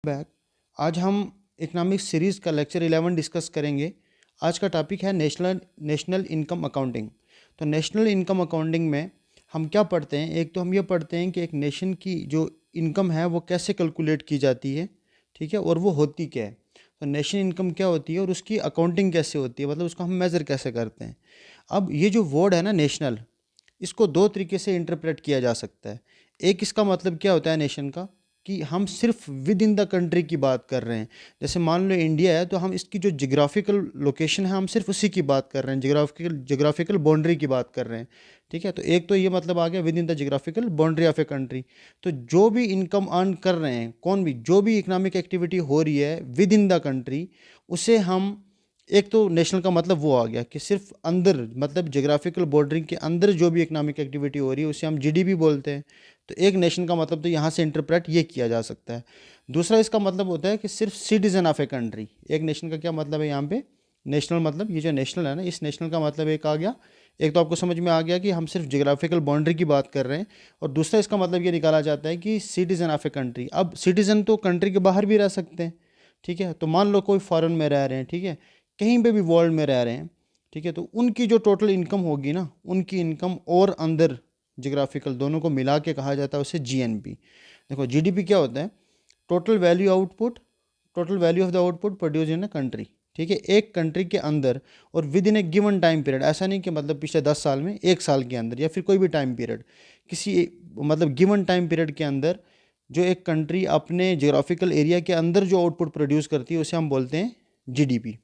Back. आज हम economics series का लेक्चर 11 डिस्कस करेंगे। आज का टॉपिक है नेशनल इनकम अकाउंटिंग। तो नेशनल इनकम अकाउंटिंग में हम क्या पढ़ते हैं? एक तो हम ये पढ़ते हैं कि एक नेशन की जो इनकम है वो कैसे कैलकुलेट की जाती है, ठीक है, और वो होती क्या है। तो नेशनल इनकम क्या होती है और उसकी अकाउंटिंग कैसे होती है, मतलब उसको हम मेज़र कैसे करते हैं। अब ये जो वर्ड है ना नेशनल, इसको दो तरीके से इंटरप्रेट किया जा सकता है। एक, इसका मतलब क्या होता है नेशन का, कि हम सिर्फ विद इन द कंट्री की बात कर रहे हैं। जैसे मान लो इंडिया है तो हम इसकी जो जियोग्राफिकल लोकेशन है हम सिर्फ उसी की बात कर रहे हैं, जियोग्राफिकल बाउंड्री की बात कर रहे हैं, ठीक है। तो एक तो ये मतलब आ गया with in the geographical boundary of a country. तो जो भी इनकम अर्न कर रहे हैं, कौन भी जो भी इकोनॉमिक एक्टिविटी हो रही है विद इन द कंट्री, उसे हम, एक तो नेशनल का मतलब वो आ गया कि सिर्फ अंदर, मतलब जोग्राफिकल बॉर्डरिंग के अंदर जो भी इकोनॉमिक एक्टिविटी हो रही है उसे हम जीडीपी बोलते हैं। तो एक नेशन का मतलब तो यहाँ से इंटरप्रेट ये किया जा सकता है। दूसरा इसका मतलब होता है कि सिर्फ सिटीजन ऑफ ए कंट्री। एक नेशन का क्या मतलब है यहाँ पे? नेशनल मतलब ये जो नेशनल है ना, इस नेशनल का मतलब एक आ गया, एक तो आपको समझ में आ गया कि हम सिर्फ जोग्राफिकल बाउंड्री की बात कर रहे हैं, और दूसरा इसका मतलब ये निकाला जाता है कि सिटीजन ऑफ ए कंट्री। अब सिटीजन तो कंट्री के बाहर भी रह सकते हैं, ठीक है। तो मान लो कोई फॉरेन में रह रहे हैं, ठीक है, कहीं पे भी वर्ल्ड में रह रहे हैं, ठीक है, तो उनकी जो टोटल इनकम होगी ना, उनकी इनकम और अंदर जियोग्राफिकल दोनों को मिला के कहा जाता है उसे जीएनपी। देखो जीडीपी क्या होता है? Total value output, total value of the output produce in a country, ठीक है, एक कंट्री के अंदर और with in A given time period. ऐसा नहीं कि मतलब पिछले 10 साल में, एक साल के अंदर, या फिर कोई भी टाइम पीरियड, मतलब गिवन टाइम पीरियड के अंदर जो एक कंट्री अपने जियोग्राफिकल एरिया के अंदर जो आउटपुट प्रोड्यूस करती है उसे हम बोलते हैं जीडीपी,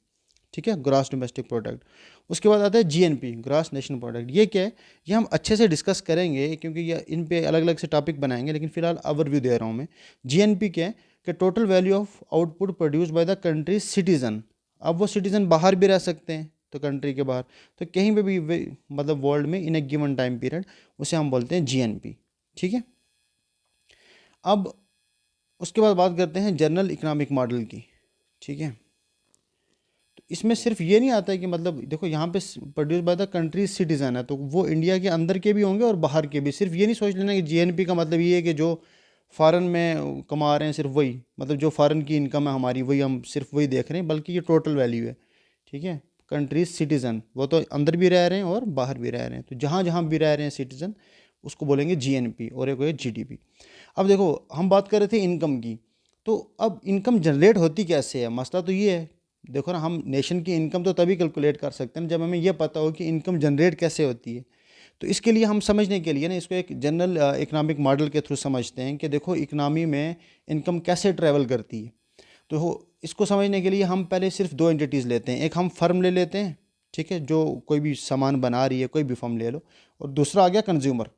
ठीक है, ग्रॉस डोमेस्टिक प्रोडक्ट। उसके बाद आता है जीएनपी, ग्रॉस नेशनल प्रोडक्ट। ये क्या है? ये हम अच्छे से डिस्कस करेंगे क्योंकि ये इन पे अलग अलग से टॉपिक बनाएंगे, लेकिन फिलहाल ओवरव्यू दे रहा हूँ मैं। जीएनपी क्या है? कि total value of output produce by the country citizen. अब वो सिटीजन बाहर भी रह सकते हैं, तो कंट्री के बाहर, तो कहीं पे भी मतलब वर्ल्ड में इन ए गिवन टाइम पीरियड, उसे हम बोलते हैं जीएनपी, ठीक है। अब उसके बाद बात करते हैं जनरल इकोनॉमिक मॉडल की, ठीक है। तो इसमें सिर्फ ये नहीं आता है कि मतलब देखो यहाँ पे produce by the country citizen है, तो वो इंडिया के अंदर के भी होंगे और बाहर के भी। सिर्फ ये नहीं सोच लेना कि जीएनपी का मतलब ये है कि जो फॉरेन में कमा रहे हैं सिर्फ वही, मतलब जो फॉरेन की इनकम है हमारी वही हम सिर्फ वही देख रहे हैं, बल्कि ये टोटल वैल्यू है, ठीक है। कंट्रीज सिटीजन, वो तो अंदर भी रह रहे हैं और बाहर भी रह रहे हैं, तो जहाँ जहाँ भी रह रहे हैं सिटीजन उसको बोलेंगे जीएनपी, और एक है जीडीपी। अब देखो हम बात कर रहे थे इनकम की, तो अब इनकम जनरेट होती कैसे है? मसला तो ये है, देखो ना, हम नेशन की इनकम तो तभी कैलकुलेट कर सकते हैं जब हमें यह पता हो कि इनकम जनरेट कैसे होती है। तो इसके लिए हम समझने के लिए ना इसको एक जनरल इकोनॉमिक मॉडल के थ्रू समझते हैं कि देखो इकनॉमी में इनकम कैसे ट्रैवल करती है। तो इसको समझने के लिए हम पहले सिर्फ दो एंटिटीज़ लेते हैं। एक हम फर्म ले लेते हैं, ठीक है, जो कोई भी सामान बना रही है, कोई भी फर्म ले लो, और दूसरा आ गया कंज्यूमर।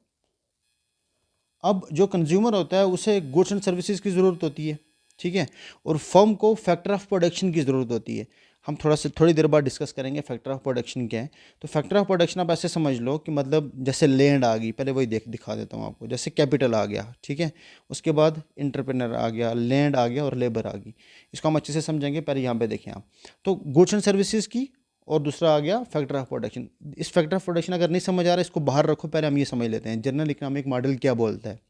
अब जो कंज्यूमर होता है उसे गुड्स एंड सर्विसेज की ज़रूरत होती है, ठीक है, और फर्म को फैक्टर ऑफ प्रोडक्शन की ज़रूरत होती है। हम थोड़ी देर बाद डिस्कस करेंगे फैक्टर ऑफ प्रोडक्शन क्या है। तो फैक्टर ऑफ प्रोडक्शन आप ऐसे समझ लो कि मतलब जैसे लैंड आ गई, पहले वही दिखा देता हूँ आपको। जैसे कैपिटल आ गया, ठीक है, उसके बाद इंटरप्रेनर आ गया, लैंड आ गया और लेबर आ गई। इसको हम अच्छे से समझेंगे, पहले यहाँ पे देखें आप। तो गुड्स एंड सर्विसेज की, और दूसरा आ गया फैक्टर ऑफ प्रोडक्शन। इस फैक्टर ऑफ प्रोडक्शन अगर नहीं समझ आ रहा है इसको बाहर रखो, पहले हम ये समझ लेते हैं जनरल इकोनॉमिक मॉडल क्या बोलता है।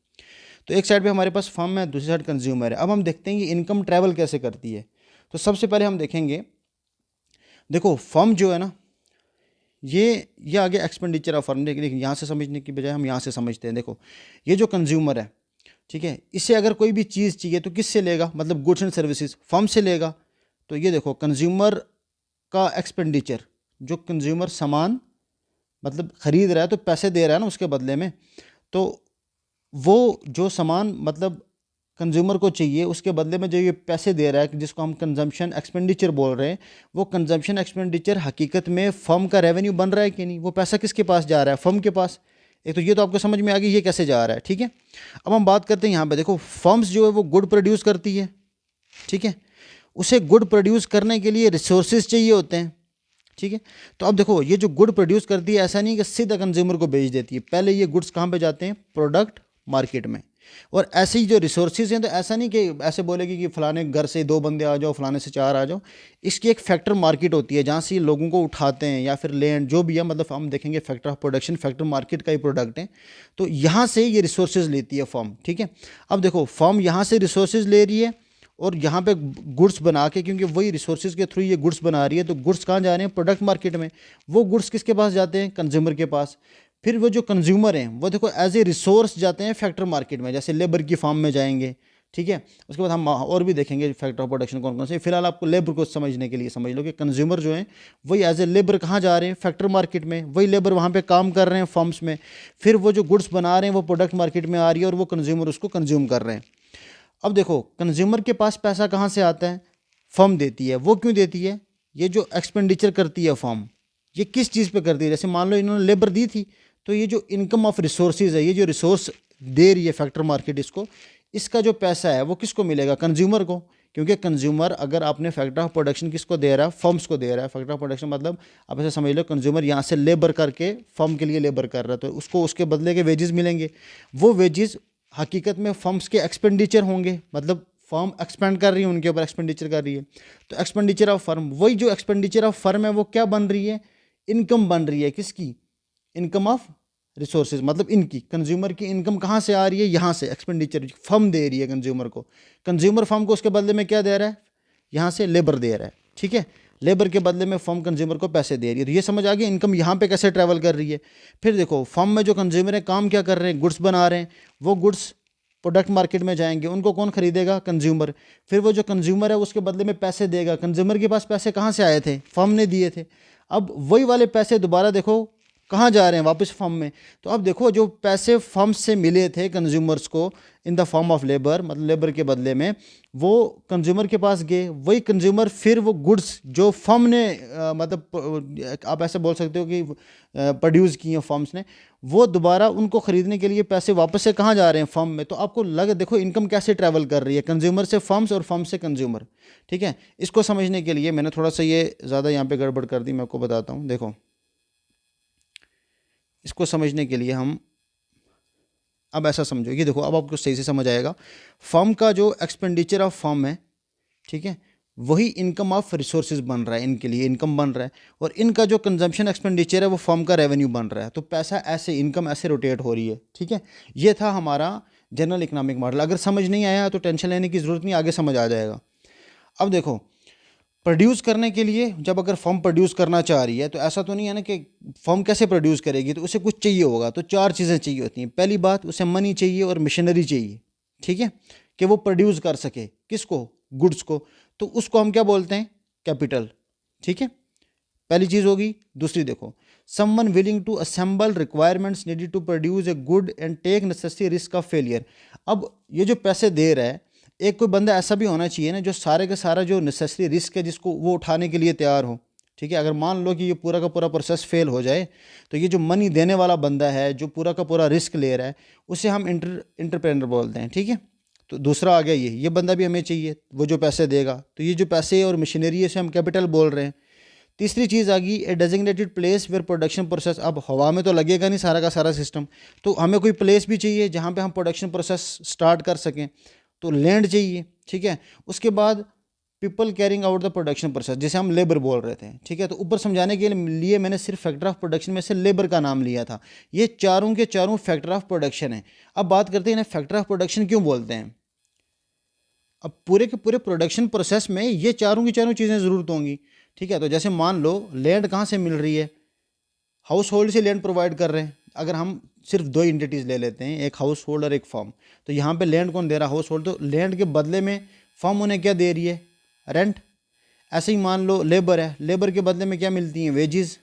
तो एक साइड पे हमारे पास फर्म है, दूसरी साइड कंज्यूमर है। अब हम देखते हैं कि इनकम ट्रैवल कैसे करती है। तो सबसे पहले हम देखेंगे, देखो फर्म जो है ना, ये आ गया एक्सपेंडिचर ऑफ फर्म। देखिए यहाँ से समझने की बजाय हम यहाँ से समझते हैं। देखो ये जो कंज्यूमर है, ठीक है, इससे अगर कोई भी चीज़ चाहिए तो किससे लेगा? मतलब गुड्स एंड सर्विसेज फर्म से लेगा। तो ये देखो कंज्यूमर का एक्सपेंडिचर, जो कंज्यूमर सामान मतलब ख़रीद रहा है तो पैसे दे रहा है ना उसके बदले में, तो वो जो सामान मतलब कंज्यूमर को चाहिए उसके बदले में जो ये पैसे दे रहा है, जिसको हम कंजम्पशन एक्सपेंडिचर बोल रहे हैं, वो कंजम्पशन एक्सपेंडिचर हकीकत में फर्म का रेवेन्यू बन रहा है कि नहीं? वो पैसा किसके पास जा रहा है? फर्म के पास। एक तो ये तो आपको समझ में आ गई ये कैसे जा रहा है, ठीक है। अब हम बात करते हैं यहाँ पे, देखो फर्म्स जो है वो गुड प्रोड्यूस करती है, ठीक है, उसे गुड प्रोड्यूस करने के लिए रिसोर्सेज चाहिए होते हैं, ठीक है। तो अब देखो ये जो गुड प्रोड्यूस करती है, ऐसा नहीं कि सीधा कंज्यूमर को बेच देती है, पहले ये गुड्स कहाँ पे जाते हैं? प्रोडक्ट मार्केट में। और ऐसे ही जो रिसोर्सेज हैं, तो ऐसा नहीं कि ऐसे बोलेगी कि फलाने घर से 2 बंदे आ जाओ, फलाने से 4 आ जाओ। इसकी एक फैक्टर मार्केट होती है जहाँ से ये लोगों को उठाते हैं, या फिर लैंड जो भी है, मतलब हम देखेंगे factor of production factor market का ही प्रोडक्ट है। तो यहाँ से ये रिसोर्सेज लेती है फर्म, ठीक है। अब देखो फर्म यहाँ से रिसोर्सेज ले रही है और यहाँ पे गुड्स बना के, क्योंकि वही रिसोर्सेज के थ्रू ये गुड्स बना रही है, तो गुड्स कहाँ जा रहे हैं? प्रोडक्ट मार्केट में। वो गुड्स किसके पास जाते हैं? कंज्यूमर के पास। फिर वो जो कंज्यूमर हैं वो देखो एज ए रिसोर्स जाते हैं फैक्टर मार्केट में, जैसे लेबर की फार्म में जाएंगे, ठीक है। उसके बाद हम और भी देखेंगे फैक्टर ऑफ प्रोडक्शन कौन कौन से। फिलहाल आपको लेबर को समझने के लिए समझ लो कि कंज्यूमर जो है वही एज ए लेबर कहाँ जा रहे हैं? फैक्टर मार्केट में। वही लेबर वहाँ पे काम कर रहे हैं फर्म्स में। फिर वो जो गुड्स बना रहे हैं वो प्रोडक्ट मार्केट में आ रही है और वो कंज्यूमर उसको कंज्यूम कर रहे हैं। अब देखो कंज्यूमर के पास पैसा कहाँ से आता है? फर्म देती है। वो क्यों देती है? ये जो एक्सपेंडिचर करती है फर्म, ये किस चीज़ पे करती है? जैसे मान लो इन्होंने लेबर दी थी, तो ये जो इनकम ऑफ रिसोर्सेज है, ये जो रिसोर्स दे रही है फैक्टर मार्केट इसको, इसका जो पैसा है वो किसको मिलेगा? कंज्यूमर को। क्योंकि कंज्यूमर, अगर आपने फैक्टर ऑफ प्रोडक्शन किसको दे रहा है? फर्म्स को दे रहा है। फैक्टर ऑफ प्रोडक्शन मतलब आप ऐसे समझ लो कंज्यूमर यहाँ से लेबर करके फर्म के लिए लेबर कर रहा है, तो उसको उसके बदले के वेजेस मिलेंगे। वो वेजेस हकीकत में फर्म्स के एक्सपेंडिचर होंगे, मतलब फर्म एक्सपेंड कर रही है, उनके ऊपर एक्सपेंडिचर कर रही है, तो एक्सपेंडिचर ऑफ फर्म, वही जो एक्सपेंडिचर ऑफ फर्म है वो क्या बन रही है? इनकम बन रही है। किसकी? इनकम ऑफ रिसोर्सेज, मतलब इनकी, कंज्यूमर की इनकम कहाँ से आ रही है? यहाँ से। एक्सपेंडिचर फर्म दे रही है कंज्यूमर को, कंज्यूमर फर्म को उसके बदले में क्या दे रहा है? यहाँ से लेबर दे रहा है, ठीक है। लेबर के बदले में फर्म कंज्यूमर को पैसे दे रही है। तो ये समझ आ गई इनकम यहाँ पे कैसे ट्रैवल कर रही है। फिर देखो फर्म में जो कंज्यूमर है काम क्या कर रहे हैं? गुड्स बना रहे हैं। वो गुड्स प्रोडक्ट मार्केट में जाएंगे, उनको कौन खरीदेगा? कंज्यूमर। फिर वो जो कंज्यूमर है उसके बदले में पैसे देगा। कंज्यूमर के पास पैसे कहाँ से आए थे? फर्म ने दिए थे। अब वही वाले पैसे दोबारा देखो कहाँ जा रहे हैं? वापस फर्म में। तो अब देखो जो पैसे फर्म से मिले थे कंज्यूमर्स को in the form of labour, मतलब लेबर के बदले में, वो कंज्यूमर के पास गए। वही कंज्यूमर फिर वो गुड्स जो फर्म ने आप ऐसे बोल सकते हो कि प्रोड्यूस किए हैं फर्म्स ने, वो दोबारा उनको ख़रीदने के लिए पैसे वापस से कहाँ जा रहे हैं? फर्म में। तो आपको लगे देखो इनकम कैसे ट्रैवल कर रही है, कंज्यूमर से फर्म्स और फर्म से कंज्यूमर, ठीक है। इसको समझने के लिए मैंने थोड़ा सा ये ज़्यादा यहाँ पे गड़बड़ कर दी, मैं आपको बताता हूँ। देखो इसको समझने के लिए हम अब ऐसा समझो, ये देखो अब आपको सही से समझ आएगा। फर्म का जो एक्सपेंडिचर ऑफ फर्म है, ठीक है, वही इनकम ऑफ रिसोर्सेज बन रहा है, इनके लिए इनकम बन रहा है। और इनका जो कंजम्पशन एक्सपेंडिचर है वो फर्म का रेवेन्यू बन रहा है। तो पैसा ऐसे, इनकम ऐसे रोटेट हो रही है, ठीक है। ये था हमारा जनरल इकोनॉमिक मॉडल। अगर समझ नहीं आया तो टेंशन लेने की ज़रूरत नहीं, आगे समझ आ जाएगा। अब देखो प्रोड्यूस करने के लिए, जब अगर फर्म प्रोड्यूस करना चाह रही है तो ऐसा तो नहीं है ना कि फर्म कैसे प्रोड्यूस करेगी, तो उसे कुछ चाहिए होगा। तो चार चीज़ें चाहिए होती हैं। पहली बात, उसे मनी चाहिए और मशीनरी चाहिए, ठीक है, कि वो प्रोड्यूस कर सके। किसको? गुड्स को। तो उसको हम क्या बोलते हैं? कैपिटल, ठीक है, पहली चीज़ होगी। दूसरी देखो, someone willing to assemble requirements needed to produce a good and take necessary risk of failure. अब ये जो पैसे दे रहा है, एक कोई बंदा ऐसा भी होना चाहिए ना जो सारे का सारा जो नेसेसरी रिस्क है जिसको वो उठाने के लिए तैयार हो, ठीक है। अगर मान लो कि ये पूरा का पूरा प्रोसेस फेल हो जाए, तो ये जो मनी देने वाला बंदा है जो पूरा का पूरा रिस्क ले रहा है, उसे हम इंटरप्रेनर बोलते हैं, ठीक है। तो दूसरा आ गया ये बंदा भी हमें चाहिए, वो जो पैसे देगा। तो ये जो पैसे और मशीनरी है इसे हम कैपिटल बोल रहे हैं। तीसरी चीज़ आ गई, a designated place where production process. अब हवा में तो लगेगा नहीं सारा का सारा सिस्टम, तो हमें कोई प्लेस भी चाहिए जहाँ पे हम प्रोडक्शन प्रोसेस स्टार्ट कर सकें। तो लैंड चाहिए, ठीक है। उसके बाद people carrying out the production process, जैसे हम लेबर बोल रहे थे, ठीक है। तो ऊपर समझाने के लिए मैंने सिर्फ फैक्टर ऑफ प्रोडक्शन में से लेबर का नाम लिया था। ये चारों के चारों फैक्टर ऑफ प्रोडक्शन है। अब बात करते हैं ना फैक्टर ऑफ प्रोडक्शन क्यों बोलते हैं। अब पूरे के पूरे प्रोडक्शन प्रोसेस में ये चारों की चारों चीज़ें ज़रूरत होंगी, ठीक है। तो जैसे मान लो लैंड कहाँ से मिल रही है? हाउस होल्ड से लैंड प्रोवाइड कर रहे हैं। अगर हम सिर्फ दो एंटिटीज़ ले लेते हैं, एक हाउस होल्ड और एक फर्म, तो यहाँ पे लैंड कौन दे रहा है? House hold. तो लैंड के बदले में फर्म उन्हें क्या दे रही है? रेंट। ऐसे ही मान लो लेबर है, लेबर के बदले में क्या मिलती हैं? वेजेस,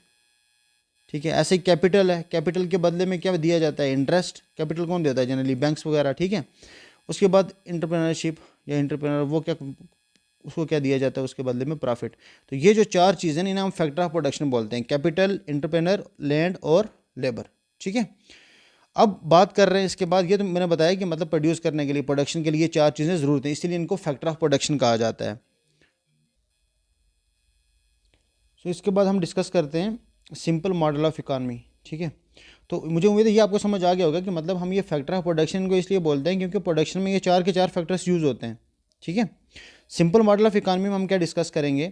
ठीक है। ऐसे ही कैपिटल है, कैपिटल के बदले में क्या दिया जाता है? इंटरेस्ट। कैपिटल कौन देता है? जनरली बैंक्स वगैरह, ठीक है। उसके बाद इंटरप्रेनरशिप या इंटरप्रेनर, वो क्या, उसको क्या दिया जाता है उसके बदले में? प्रॉफिट। तो ये जो चार चीज़ें इन्हें हम फैक्टर ऑफ प्रोडक्शन बोलते हैं, कैपिटल, इंटरप्रेनर, लैंड और लेबर, ठीक है। अब बात कर रहे हैं इसके बाद, ये तो मैंने बताया कि मतलब प्रोड्यूस करने के लिए, प्रोडक्शन के लिए चार चीज़ें ज़रूरत है, इसीलिए इनको फैक्टर ऑफ प्रोडक्शन कहा जाता है। तो इसके बाद हम डिस्कस करते हैं सिंपल मॉडल ऑफ इकॉनमी, ठीक है। तो मुझे उम्मीद है ये आपको समझ आ गया होगा कि मतलब हम ये फैक्टर ऑफ प्रोडक्शन को इसलिए बोलते हैं क्योंकि प्रोडक्शन में ये चार के चार फैक्टर्स यूज़ होते हैं, ठीक है। सिंपल मॉडल ऑफ इकॉनमी में हम क्या डिस्कस करेंगे,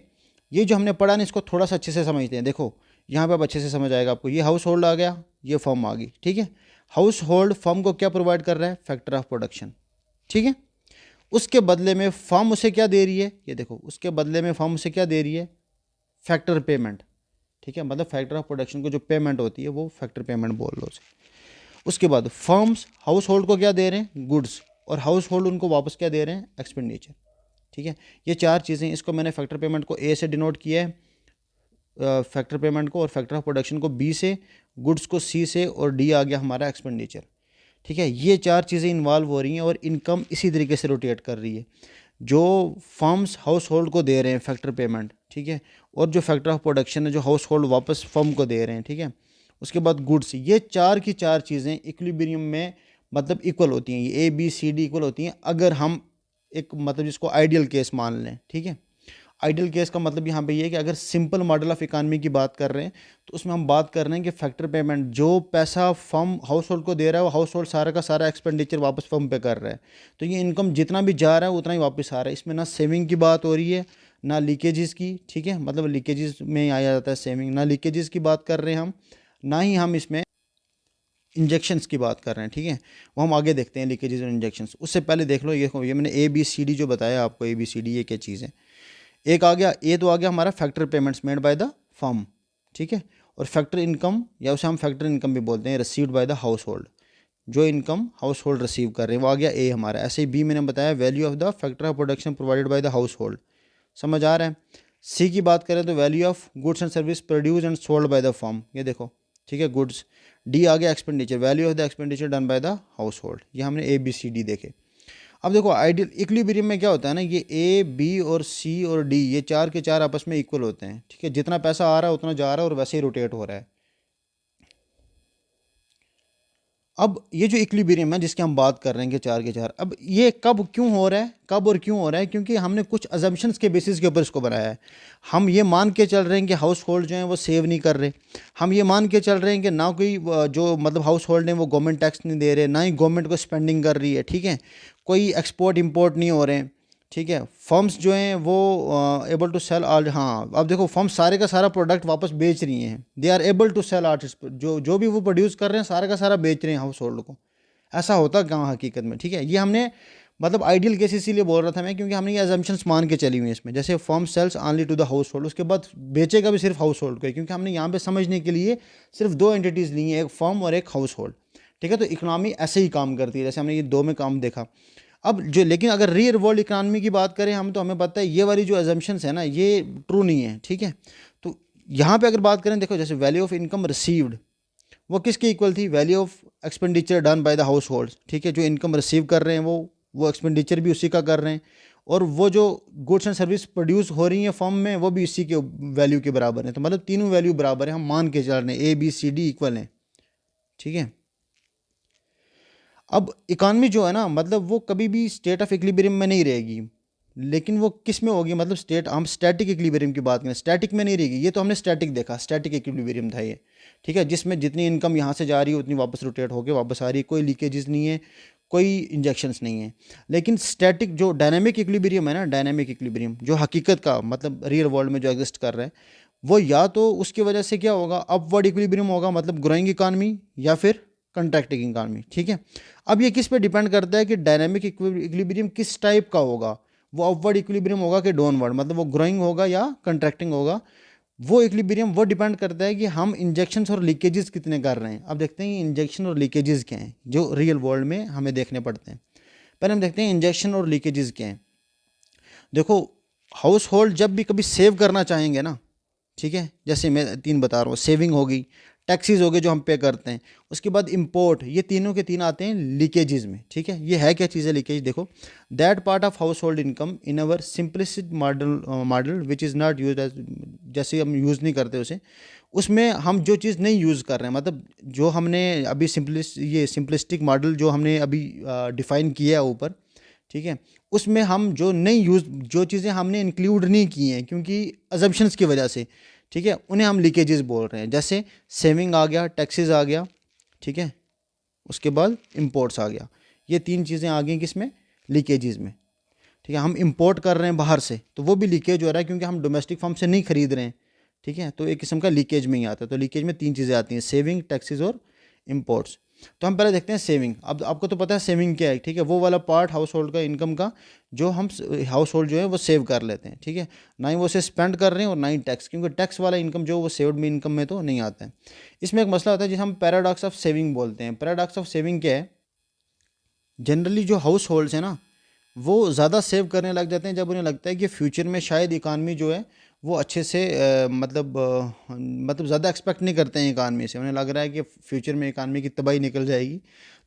ये जो हमने पढ़ा ना इसको थोड़ा सा अच्छे से समझते हैं। देखो यहाँ पे अब अच्छे से समझ आएगा आपको। ये हाउस होल्ड आ गया, ये फर्म आ गई, ठीक है। हाउस होल्ड फर्म को क्या प्रोवाइड कर रहा है? फैक्टर ऑफ प्रोडक्शन, ठीक है। उसके बदले में फर्म उसे क्या दे रही है, ये देखो, उसके बदले में फर्म उसे क्या दे रही है, फैक्टर पेमेंट। ठीक है, मतलब फैक्टर ऑफ प्रोडक्शन को जो पेमेंट होती है वो फैक्टर पेमेंट बोल लो उसे। उसके बाद फर्म्स हाउस होल्ड को क्या दे रहे हैं, गुड्स, और हाउस होल्ड उनको वापस क्या दे रहे हैं, एक्सपेंडिचर। ठीक है, ये चार चीज़ें, इसको मैंने फैक्टर पेमेंट को ए से डिनोट किया है, फैक्टर पेमेंट को, और फैक्टर ऑफ प्रोडक्शन को बी से, गुड्स को सी से, और डी आ गया हमारा एक्सपेंडिचर। ठीक है, ये चार चीज़ें इन्वॉल्व हो रही हैं और इनकम इसी तरीके से रोटेट कर रही है। जो फर्म्स हाउस होल्ड को दे रहे हैं फैक्टर पेमेंट, ठीक है, और जो फैक्टर ऑफ प्रोडक्शन है जो हाउस होल्ड वापस फर्म को दे रहे हैं। ठीक है, उसके बाद गुड्स, ये चार की चार चीज़ें इक्विलिब्रियम में मतलब इक्वल होती हैं, ये A B C D equal होती हैं अगर हम एक मतलब जिसको आइडियल केस मान लें। ठीक है, आइडियल केस का मतलब यहाँ पे ये है कि अगर सिंपल मॉडल ऑफ इकानमी की बात कर रहे हैं तो उसमें हम बात कर रहे हैं कि फैक्टर पेमेंट, जो पैसा फर्म हाउस होल्ड को दे रहा है वो हाउस होल्ड सारा का सारा एक्सपेंडिचर वापस फर्म पे कर रहा है, तो ये इनकम जितना भी जा रहा है उतना ही वापस आ रहा है। इसमें ना सेविंग की बात हो रही है ना लीकेजेस की। ठीक है, मतलब लीकेजेस में आया जाता है सेविंग, ना लीकेजेस की बात कर रहे हैं हम, ना ही हम इसमें इंजेक्शंस की बात कर रहे हैं। ठीक है, वो हम आगे देखते हैं लीकेजेस और इंजेक्शंस। उससे पहले देख लो, ये मैंने ए बी सी डी जो बताया आपको, ए बी सी डी ये क्या चीज़ है। एक आ गया, ए तो आ गया हमारा factor payments made by the firm. ठीक है, और फैक्टर इनकम, या उसे हम फैक्टर इनकम भी बोलते हैं, received by the house hold, जो इनकम हाउस होल्ड रिसीव कर रहे हैं, वो आ गया ए हमारा। ऐसे ही बी मैंने बताया value of the factor of production provided by the house hold, समझ आ रहा है। सी की बात करें तो value of goods and service produce and sold by the firm, ये देखो। ठीक है, गुड्स। डी आ गया expenditure, value of the expenditure done by the house hold. ये हमने ए बी सी डी देखे। अब देखो आइडियल इक्विलिब्रियम में क्या होता है ना, ये ए बी और सी और डी ये चार के चार आपस में इक्वल होते हैं। ठीक है, जितना पैसा आ रहा है उतना जा रहा है और वैसे ही रोटेट हो रहा है। अब ये जो इक्विलिब्रियम है जिसकी हम बात कर रहे हैं कि चार के चार, अब ये कब क्यों हो रहा है, कब और क्यों हो रहा है, क्योंकि हमने कुछ अजम्पशंस के बेसिस के ऊपर इसको बनाया है। हम ये मान के चल रहे हैं कि हाउस होल्ड जो है वो सेव नहीं कर रहे, हम ये मान के चल रहे हैं कि ना कोई जो मतलब हाउस होल्ड है वो गवर्नमेंट टैक्स नहीं दे रहे, ना ही गवर्नमेंट को स्पेंडिंग कर रही है। ठीक है, कोई एक्सपोर्ट इम्पोर्ट नहीं हो रहे हैं। ठीक है, फर्म्स जो हैं वो एबल टू सेल आल, हाँ अब देखो फर्म्स सारे का सारा प्रोडक्ट वापस बेच रही हैं, they are able to sell artist, जो जो भी वो प्रोड्यूस कर रहे हैं सारा का सारा बेच रहे हैं हाउस होल्ड को। ऐसा होता कहाँ हकीकत में। ठीक है, ये हमने मतलब आइडियल केस इसीलिए बोल रहा था मैं, क्योंकि हमने ये अजम्पशंस मान के चली हुई हैं इसमें। जैसे firm sells only to the house hold, उसके बाद बेचेगा भी सिर्फ हाउस होल्ड को, क्योंकि हमने यहाँ पे समझने के लिए सिर्फ दो एंटिटीज़ ली हैं, एक फर्म और एक हाउस होल्ड। ठीक है, तो इकनॉमी ऐसे ही काम करती है, जैसे हमने ये दो में काम देखा। अब जो लेकिन अगर रियल वर्ल्ड इकनॉमी की बात करें हम, तो हमें पता है ये वाली जो अजम्पशंस है ना ये ट्रू नहीं है। ठीक है, तो यहाँ पे अगर बात करें, देखो जैसे वैल्यू ऑफ इनकम रिसीव्ड वो किसके इक्वल थी, value of expenditure done by the house hold. ठीक है, जो इनकम रिसीव कर रहे हैं वो एक्सपेंडिचर भी उसी का कर रहे हैं, और वो जो गुड्स एंड सर्विस प्रोड्यूस हो रही हैं फर्म में वो भी इसी के वैल्यू के बराबर है। तो मतलब तीनों वैल्यू बराबर है, हम मान के चल रहे हैं A B C D equal हैं। ठीक है, अब इकॉनमी जो है ना मतलब वो कभी भी स्टेट ऑफ इक्विलिब्रियम में नहीं रहेगी, लेकिन वो किस में होगी, मतलब स्टेट, हम स्टैटिक इक्विलिब्रियम की बात करें, स्टैटिक में नहीं रहेगी। ये तो हमने स्टैटिक देखा, स्टैटिक इक्विलिब्रियम था ये। ठीक है, जिसमें जितनी इनकम यहाँ से जा रही है उतनी वापस रोटेट होकर वापस आ रही है, कोई लीकेजेस नहीं है, कोई इंजेक्शंस नहीं है। लेकिन स्टैटिक जो डायनामिक इक्विलिब्रियम है ना, डायनामिक इक्विलिब्रियम जो हकीकत का मतलब रियल वर्ल्ड में जो एग्जिस्ट कर रहा है, वो या तो उसकी वजह से क्या होगा, अपवर्ड इक्विलिब्रियम होगा, मतलब ग्रोइंग इकॉनमी, या फिर कंट्रैक्टिंग इकॉनमी। ठीक है, अब ये किस पे डिपेंड करता है कि डायनामिक इक्विलिब्रियम किस टाइप का होगा, वो अपवर्ड इक्विलिब्रियम होगा कि डाउनवर्ड, मतलब वो ग्रोइंग होगा या कंट्रैक्टिंग होगा। वो इक्विलिब्रियम वो डिपेंड करता है कि हम इंजेक्शंस और लीकेजेस कितने कर रहे हैं। अब देखते हैं इंजेक्शन और लीकेजेस क्या हैं जो रियल वर्ल्ड में हमें देखने पड़ते हैं। पहले हम देखते हैं इंजेक्शन और लीकेजेस क्या हैं। देखो हाउस होल्ड जब भी कभी सेव करना चाहेंगे ना, ठीक है, जैसे मैं तीन बता रहा हूँ, सेविंग होगी, टैक्सीज हो गए जो हम पे करते हैं, उसके बाद इंपोर्ट, ये तीनों के तीन आते हैं लीकेजेस में। ठीक है, ये है क्या चीज़ है लीकेज, देखो that part of house hold income in our simplest model which is not use, जैसे हम यूज़ नहीं करते उसे, उसमें हम जो चीज़ नहीं यूज़ कर रहे हैं, मतलब जो हमने अभी सिंपलिस्टिक मॉडल जो हमने अभी डिफ़ाइन किया है ऊपर, ठीक है, उसमें हम जो नहीं यूज़, जो चीज़ें हमने इंक्लूड नहीं की हैं क्योंकि अजम्पशंस की वजह से, ठीक है, उन्हें हम लीकेजेस बोल रहे हैं। जैसे सेविंग आ गया, टैक्सेस आ गया, ठीक है, उसके बाद इंपोर्ट्स आ गया, ये तीन चीज़ें आ गई किस में, लीकेजेस में। ठीक है, हम इंपोर्ट कर रहे हैं बाहर से तो वो भी लीकेज हो रहा है क्योंकि हम डोमेस्टिक फर्म से नहीं खरीद रहे हैं। ठीक है, तो एक किस्म का लीकेज में ही आता है। तो लीकेज में तीन चीज़ें आती हैं, सेविंग, टैक्सेस और इंपोर्ट्स। तो हम पहले देखते हैं सेविंग। अब आपको तो पता है सेविंग क्या है, ठीक है, वो वाला पार्ट हाउस होल्ड का इनकम का जो हम हाउस होल्ड जो है वो सेव कर लेते हैं, ठीक है, ना ही वो उसे स्पेंड कर रहे हैं और ना ही टैक्स, क्योंकि टैक्स वाला इनकम जो वो सेव्ड में इनकम में तो नहीं आता है। इसमें एक मसला होता है जिसे हम पैराडॉक्स ऑफ सेविंग बोलते हैं। पैराडॉक्स ऑफ सेविंग क्या है, जनरली जो हाउस होल्ड्स है ना वो ज़्यादा सेव करने लग जाते हैं जब उन्हें लगता है कि फ्यूचर में शायद इकानमी जो है वो अच्छे से मतलब ज़्यादा एक्सपेक्ट नहीं करते हैं इकानमी से, उन्हें लग रहा है कि फ्यूचर में इकानमी की तबाही निकल जाएगी,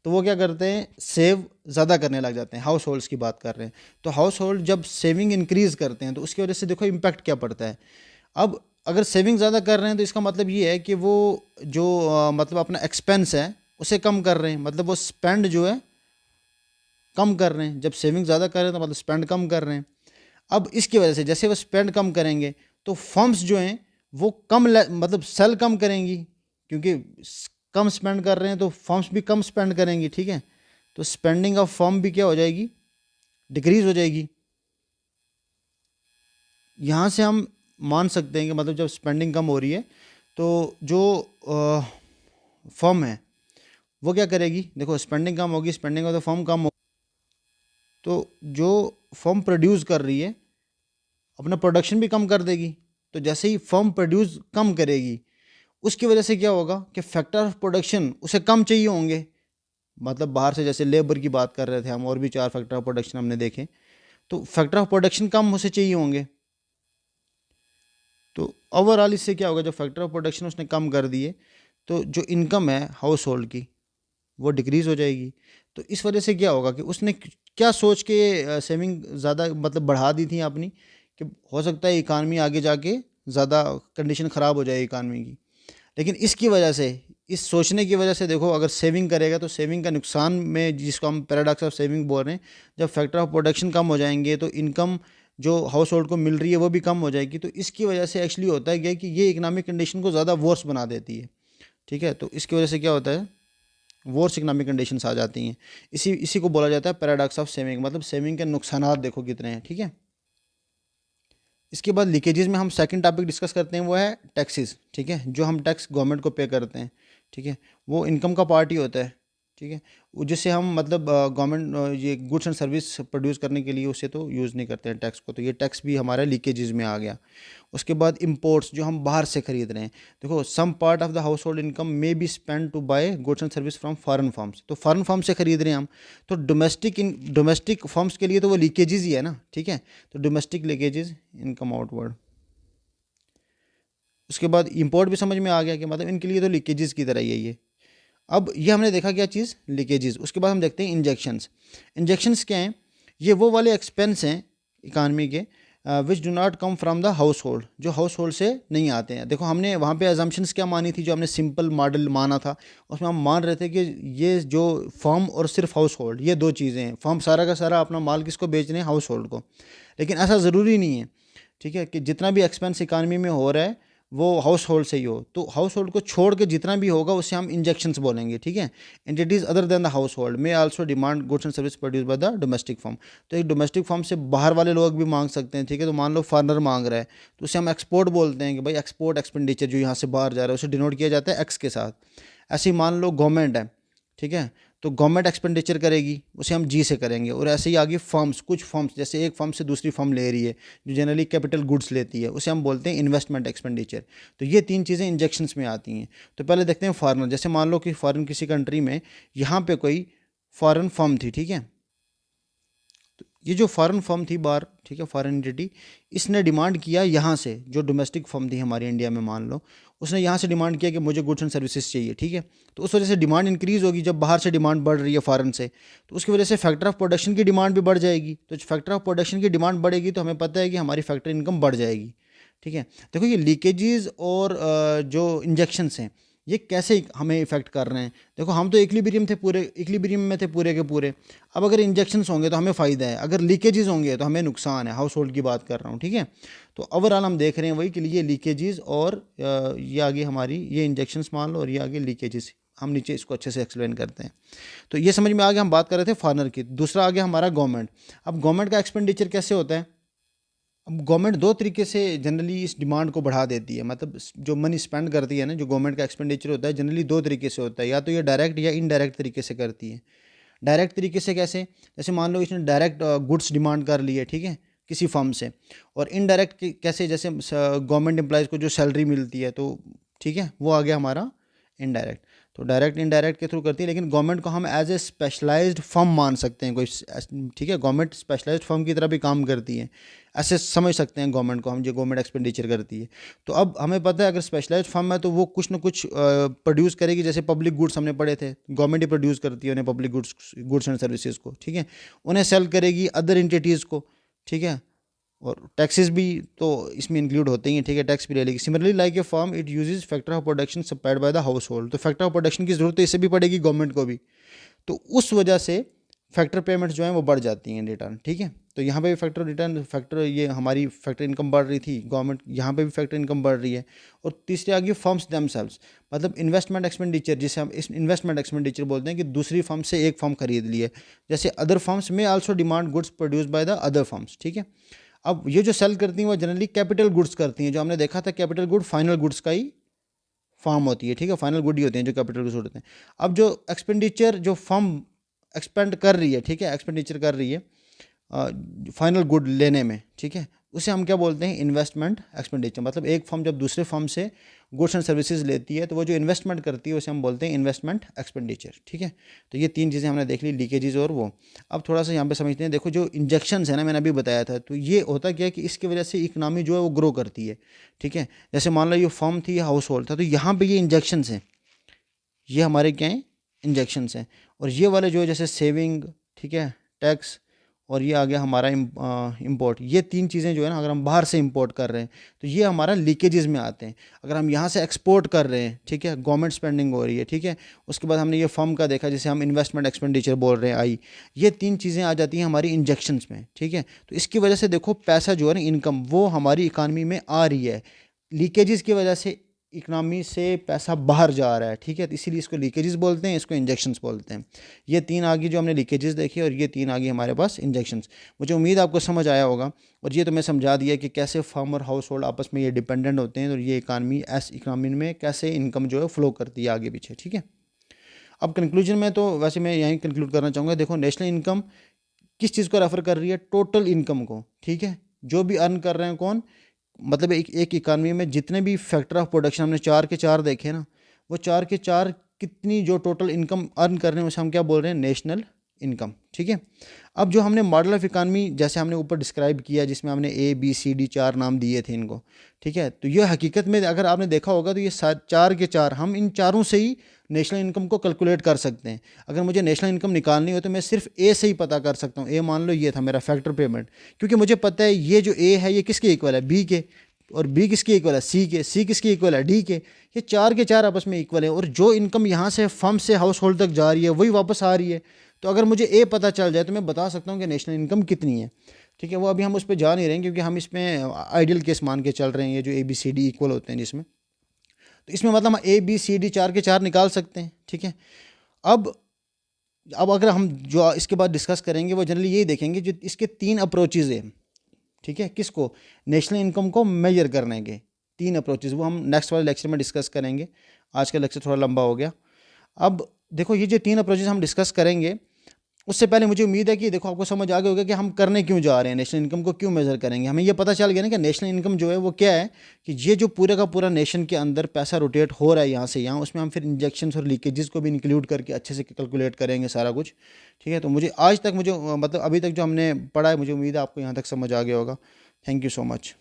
तो वो क्या करते हैं, सेव ज़्यादा करने लग जाते हैं। हाउस होल्ड्स की बात कर रहे हैं, तो हाउस होल्ड जब सेविंग इंक्रीज़ करते हैं तो उसकी वजह से देखो इम्पैक्ट क्या पड़ता है। अब अगर सेविंग ज़्यादा कर रहे हैं तो इसका मतलब ये है कि वो जो मतलब अपना एक्सपेंस है उसे कम कर रहे हैं, मतलब वो स्पेंड जो है कम कर रहे हैं। जब सेविंग ज़्यादा कर रहे हैं तो मतलब स्पेंड कम कर रहे हैं। अब इसकी वजह से जैसे वो स्पेंड कम करेंगे तो फर्म्स जो हैं वो मतलब सेल कम करेंगी, क्योंकि कम स्पेंड कर रहे हैं तो फर्म्स भी कम स्पेंड करेंगी, ठीक है, तो स्पेंडिंग ऑफ फर्म भी क्या हो जाएगी, डिक्रीज हो जाएगी। यहाँ से हम मान सकते हैं कि मतलब जब स्पेंडिंग कम हो रही है तो जो फर्म है वो क्या करेगी, देखो स्पेंडिंग कम होगी, स्पेंडिंग हो तो फर्म कम हो, तो जो फर्म प्रोड्यूस कर रही है अपना प्रोडक्शन भी कम कर देगी। तो जैसे ही फर्म प्रोड्यूस कम करेगी उसकी वजह से क्या होगा कि फैक्टर ऑफ प्रोडक्शन उसे कम चाहिए होंगे, मतलब बाहर से जैसे लेबर की बात कर रहे थे हम, और भी 4 फैक्टर ऑफ प्रोडक्शन हमने देखे, तो फैक्टर ऑफ प्रोडक्शन कम उसे चाहिए होंगे। तो ओवरऑल इससे क्या होगा, जब फैक्टर ऑफ प्रोडक्शन उसने कम कर दिए तो जो इनकम है हाउस होल्ड की वो डिक्रीज़ हो जाएगी। तो इस वजह से क्या होगा कि उसने क्या सोच के सेविंग ज़्यादा मतलब बढ़ा दी थी अपनी, कि हो सकता है इकानमी आगे जाके ज़्यादा कंडीशन ख़राब हो जाए इकानमी की, लेकिन इसकी वजह से, इस सोचने की वजह से देखो अगर सेविंग करेगा तो सेविंग का नुकसान में, जिसको हम पैराडॉक्स ऑफ सेविंग बोल रहे हैं, जब फैक्टर ऑफ प्रोडक्शन कम हो जाएंगे तो इनकम जो हाउस होल्ड को मिल रही है वो भी कम हो जाएगी। तो इसकी वजह से एक्चुअली होता है क्या कि ये इकनॉमिक कंडीशन को ज़्यादा वर्स बना देती है, ठीक है, तो इसकी वजह से क्या होता है, वर्स इकनॉमिक कंडीशंस आ जाती हैं। इसी इसी को बोला जाता है पैराडॉक्स ऑफ सेविंग, मतलब सेविंग के नुकसानात देखो कितने हैं, ठीक है। इसके बाद लीकेजेस में हम सेकंड टॉपिक डिस्कस करते हैं, वो है टैक्सेस, ठीक है, जो हम टैक्स गवर्नमेंट को पे करते हैं, ठीक है, वो इनकम का पार्ट ही होता है, ठीक है, जिससे हम मतलब गवर्नमेंट ये गुड्स एंड सर्विस प्रोड्यूस करने के लिए उसे तो यूज़ नहीं करते हैं टैक्स को, तो ये टैक्स भी हमारा लीकेजेस में आ गया। उसके बाद इंपोर्ट्स जो हम बाहर से खरीद रहे हैं, देखो some part of the house hold income may be spend to buy goods and service from foreign firms, तो फॉरेन फर्म से खरीद रहे हैं हम, तो डोमेस्टिक फर्म्स के लिए तो वो लीकेजेस ही है ना, ठीक है, तो डोमेस्टिक लीकेजेस इनकम आउटवर्ड। उसके बाद इंपोर्ट भी समझ में आ गया कि मतलब इनके लिए तो लीकेजेस की तरह ही है ये। अब ये हमने देखा क्या चीज़, लीकेजेस। उसके बाद हम देखते हैं इंजेक्शंस। इंजेक्शंस क्या हैं, ये वो वाले एक्सपेंस हैं इकानमी के which do not come from the house hold, जो हाउस होल्ड से नहीं आते हैं। देखो हमने वहाँ पे अजम्पशंस क्या मानी थी, जो हमने सिंपल मॉडल माना था, उसमें हम मान रहे थे कि ये जो फर्म और सिर्फ हाउस होल्ड, ये दो चीज़ें हैं, फर्म सारा का सारा अपना माल किसको बेच रहे हैं, हाउस होल्ड को, लेकिन ऐसा ज़रूरी नहीं है, ठीक है, कि जितना भी एक्सपेंस इकानमी में हो रहा है वो हाउस होल्ड से ही हो, तो हाउस होल्ड को छोड़ के जितना भी होगा उसे हम इंजेक्शंस बोलेंगे, ठीक है। Entities other than the house hold में also demand goods and service produce by the domestic firm, तो एक डोमेस्टिक फर्म से बाहर वाले लोग भी मांग सकते हैं, ठीक है, तो मान लो फॉरनर मांग रहा है तो उसे हम एक्सपोर्ट बोलते हैं कि भाई एक्सपोर्ट एक्सपेंडिचर जो यहाँ से बाहर जा रहा है उसे डिनोट किया जाता है एक्स के साथ। ऐसे ही मान लो गवर्नमेंट है, ठीक है, तो गवर्नमेंट एक्सपेंडिचर करेगी उसे हम जी से करेंगे, और ऐसे ही आगे फर्म्स, कुछ फर्म्स जैसे एक फर्म से दूसरी फर्म ले रही है जो जनरली कैपिटल गुड्स लेती है उसे हम बोलते हैं इन्वेस्टमेंट एक्सपेंडिचर। तो ये 3 चीज़ें इंजेक्शंस में आती हैं। तो पहले देखते हैं फॉरेनर, जैसे मान लो कि फॉरेन किसी कंट्री में यहाँ पे कोई फॉरेन फर्म थी, ठीक है, तो ये जो फॉरेन फर्म थी बाहर, ठीक है, फॉरेन एंटिटी, इसने डिमांड किया यहाँ से, जो डोमेस्टिक फर्म थी हमारी इंडिया में मान लो, उसने यहाँ से डिमांड किया कि मुझे गुड्स एंड सर्विसेज चाहिए, ठीक है, तो उस वजह से डिमांड इंक्रीज़ होगी। जब बाहर से डिमांड बढ़ रही है फॉरेन से, तो उसकी वजह से फैक्टर ऑफ प्रोडक्शन की डिमांड भी बढ़ जाएगी, तो फैक्टर ऑफ प्रोडक्शन की डिमांड बढ़ेगी तो हमें पता है कि हमारी फैक्ट्री इनकम बढ़ जाएगी, ठीक है। देखो ये लीकेजेस और जो इंजेक्शंस हैं ये कैसे हमें इफ़ेक्ट कर रहे हैं। देखो हम तो इक्विलिब्रियम में थे पूरे के पूरे, अब अगर इंजेक्शंस होंगे तो हमें फ़ायदा है, अगर लीकेजेस होंगे तो हमें नुकसान है, हाउस होल्ड की बात कर रहा हूँ, ठीक है। तो ओवरऑल हम देख रहे हैं वही कि ये लीकेजेस और ये आगे हमारी ये इंजेक्शंस मान लो और ये आगे लीकेजेस, हम नीचे इसको अच्छे से एक्सप्लेन करते हैं। तो ये समझ में आ गया, हम बात कर रहे थे फॉरनर की। दूसरा आ गया हमारा गवर्नमेंट। अब गवर्नमेंट का एक्सपेंडिचर कैसे होता है, अब गवर्नमेंट दो तरीके से जनरली इस डिमांड को बढ़ा देती है, मतलब जो मनी स्पेंड करती है ना, जो गवर्नमेंट का एक्सपेंडिचर होता है जनरली दो तरीके से होता है, या तो ये डायरेक्ट या इनडायरेक्ट तरीके से करती है। डायरेक्ट तरीके से कैसे? जैसे मान लो इसने डायरेक्ट गुड्स डिमांड कर ली है, ठीक है, किसी फर्म से। और इनडायरेक्ट कैसे? जैसे गवर्नमेंट एम्प्लॉयज़ को जो सैलरी मिलती है, तो ठीक है, वो आ गया हमारा इनडायरेक्ट। तो डायरेक्ट इनडायरेक्ट के थ्रू करती है, लेकिन गवर्नमेंट को हम एज ए स्पेशलाइज्ड फर्म मान सकते हैं कोई, ठीक है, गवर्नमेंट स्पेशलाइज्ड फर्म की तरह भी काम करती है, ऐसे समझ सकते हैं गवर्नमेंट को हम, जो गवर्नमेंट एक्सपेंडिचर करती है। तो अब हमें पता है अगर स्पेशलाइज्ड फर्म है तो वो कुछ ना कुछ प्रोड्यूस करेगी, जैसे पब्लिक गुड्स हमने पढ़े थे, गवर्नमेंट ही प्रोड्यूस करती है उन्हें, पब्लिक गुड्स एंड सर्विसेज को, ठीक है, उन्हें सेल करेगी अदर एंटिटीज़ को, ठीक है, और टैक्सेस भी तो इसमें इंक्लूड होते ही हैं, ठीक है, टैक्स भी ले लेगी। Similarly like a firm it uses factor of production supplied by the house hold, तो फैक्टर ऑफ प्रोडक्शन की जरूरत तो इससे भी पड़ेगी गवर्नमेंट को भी, तो उस वजह से फैक्टर पेमेंट्स जो हैं वो बढ़ जाती हैं रिटर्न, ठीक है। तो यहाँ पे भी फैक्टर रिटर्न, फैक्टर ये हमारी फैक्टर इनकम बढ़ रही थी गवर्नमेंट, यहाँ पे भी फैक्टर इनकम बढ़ रही है। और तीसरी आ गई फर्म्स देमसेल्व्स, मतलब इन्वेस्टमेंट एक्सपेंडिचर, जिसे हम इस इन्वेस्टमेंट एक्सपेंडिचर बोलते हैं कि दूसरी फर्म से एक फर्म खरीद ली है, जैसे अदर फर्म्स में also demand goods produce by the other firms, ठीक है। अब ये जो सेल करती हैं वो जनरली कैपिटल गुड्स करती हैं, जो हमने देखा था कैपिटल गुड फाइनल गुड्स का ही फॉर्म होती है, ठीक है, फाइनल गुड ही होते हैं जो कैपिटल गुड्स होते हैं। अब जो एक्सपेंडिचर जो फर्म एक्सपेंड कर रही है, ठीक है, एक्सपेंडिचर कर रही है फाइनल गुड लेने में, ठीक है, उसे हम क्या बोलते हैं? Investment expenditure. मतलब एक फर्म जब दूसरे फर्म से गुड्स एंड सर्विसेज लेती है तो वो जो इन्वेस्टमेंट करती है उसे हम बोलते हैं इन्वेस्टमेंट एक्सपेंडिचर, ठीक है। तो ये तीन चीज़ें हमने देख ली, लीकेजेस और वो। अब थोड़ा सा यहाँ पे समझते हैं, देखो जो इंजेक्शंस है ना, मैंने अभी बताया था, तो ये होता क्या है कि इसकी वजह से इकनॉमी जो है वो ग्रो करती है, ठीक है। जैसे मान लो ये फर्म थी, हाउस होल्ड था, तो यहाँ पर ये इंजेक्शंस हैं, ये हमारे क्या हैं? इंजेक्शंस हैं। और ये वाले जो है जैसे सेविंग, ठीक है, टैक्स, और ये आ गया हमारा इंपोर्ट, ये तीन चीज़ें जो है ना, अगर हम बाहर से इंपोर्ट कर रहे हैं तो ये हमारा लीकेजेस में आते हैं। अगर हम यहाँ से एक्सपोर्ट कर रहे हैं, ठीक है, गवर्नमेंट स्पेंडिंग हो रही है, ठीक है, उसके बाद हमने ये फर्म का देखा जिसे हम इन्वेस्टमेंट एक्सपेंडिचर बोल रहे हैं, आई, ये तीन चीज़ें आ जाती हैं हमारी इंजेक्शंस में, ठीक है। तो इसकी वजह से देखो पैसा जो है ना, इनकम, वो हमारी इकानमी में आ रही है, लीकेजेस की वजह से इकनॉमी से पैसा बाहर जा रहा है, ठीक है, तो इसीलिए इसको लीकेजेस बोलते हैं, इसको इंजेक्शंस बोलते हैं। ये तीन आ गई जो हमने लीकेजेस देखी, और ये तीन आ गई हमारे पास इंजेक्शंस। मुझे उम्मीद आपको समझ आया होगा, और ये तो मैं समझा दिया कि कैसे फर्म और हाउस होल्ड आपस में ये डिपेंडेंट होते हैं, और ये इकानमी में कैसे इनकम जो है फ्लो करती है आगे पीछे, ठीक है। अब कंक्लूजन में तो वैसे मैं यहीं कंक्लूड करना चाहूँगा। देखो नेशनल इनकम किस चीज़ को रेफर कर रही है? टोटल इनकम को, ठीक है, जो भी अर्न कर रहे हैं कौन, मतलब एक इकानमी में जितने भी फैक्टर ऑफ प्रोडक्शन हमने चार के चार देखे ना, वो चार के चार कितनी जो टोटल इनकम अर्न कर रहे हैं उसे हम क्या बोल रहे हैं? नेशनल इनकम, ठीक है। अब जो हमने मॉडल ऑफ इकानमी जैसे हमने ऊपर डिस्क्राइब किया, जिसमें हमने ABCD चार नाम दिए थे इनको, ठीक है, तो ये हकीकत में अगर आपने देखा होगा तो ये चार के चार, हम इन चारों से ही नेशनल इनकम को कैलकुलेट कर सकते हैं। अगर मुझे नेशनल इनकम निकालनी हो तो मैं सिर्फ ए से ही पता कर सकता हूँ। ए मान लो ये था मेरा फैक्टर पेमेंट, क्योंकि मुझे पता है ये जो ए है ये किसके इक्वल है? बी के, और बी किसके इक्वल है? सी के, सी किसके इक्वल है? डी के। ये चार के चार आपस में इक्वल है, और जो इनकम यहाँ से फर्म से हाउस होल्ड तक जा रही है वही वापस आ रही है। तो अगर मुझे ए पता चल जाए तो मैं बता सकता हूँ कि नेशनल इनकम कितनी है, ठीक है। वो अभी हम उस पर जा नहीं रहे हैं, क्योंकि हम इसमें आइडियल केस मान के चल रहे हैं, ये जो ABCD इक्वल होते हैं जिसमें, तो इसमें मतलब हम ABCD चार के चार निकाल सकते हैं, ठीक है। अब अगर हम जो इसके बाद डिस्कस करेंगे वो जनरली यही देखेंगे, जो इसके तीन अप्रोचेज़ हैं, ठीक है, किसको? नेशनल इनकम को मेजर करने के तीन अप्रोचेज़, वो हम नेक्स्ट वाले लेक्चर में डिस्कस करेंगे। आज का लेक्चर थोड़ा लंबा हो गया। अब देखो ये जो तीन अप्रोचेज़ हम डिस्कस करेंगे, उससे पहले मुझे उम्मीद है कि देखो आपको समझ आ गया होगा कि हम करने क्यों जा रहे हैं, नेशनल इनकम को क्यों मेज़र करेंगे। हमें ये पता चल गया ना कि नेशनल इनकम जो है वो क्या है, कि ये जो पूरा का पूरा नेशन के अंदर पैसा रोटेट हो रहा है यहाँ से यहाँ, उसमें हम फिर इंजेक्शंस और लीकेजेस को भी इंक्लूड करके अच्छे से कैलकुलेट करेंगे सारा कुछ, ठीक है। तो मुझे आज तक मतलब अभी तक जो हमने पढ़ा है, मुझे उम्मीद है आपको यहाँ तक समझ आ गया होगा। Thank you so much.